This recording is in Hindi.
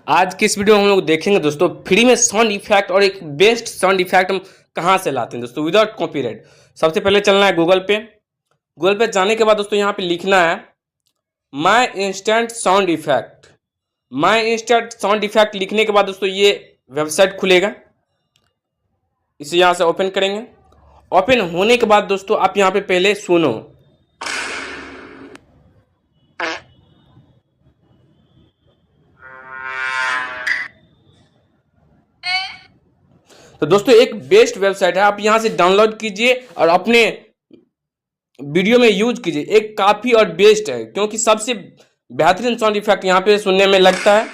आज की इस वीडियो में हम लोग देखेंगे दोस्तों फ्री में साउंड इफेक्ट और एक बेस्ट साउंड इफेक्ट हम कहाँ से लाते हैं दोस्तों विदाउट कॉपीराइट। सबसे पहले चलना है गूगल पे जाने के बाद दोस्तों यहाँ पे लिखना है माई इंस्टेंट साउंड इफेक्ट। माई इंस्टेंट साउंड इफेक्ट लिखने के बाद दोस्तों ये वेबसाइट खुलेगा, इसे यहाँ से ओपन करेंगे। ओपन होने के बाद दोस्तों आप यहाँ पे पहले सुनो। तो दोस्तों एक बेस्ट वेबसाइट है, आप यहाँ से डाउनलोड कीजिए और अपने वीडियो में यूज कीजिए। एक काफ़ी और बेस्ट है क्योंकि सबसे बेहतरीन साउंड इफेक्ट यहाँ पे सुनने में लगता है।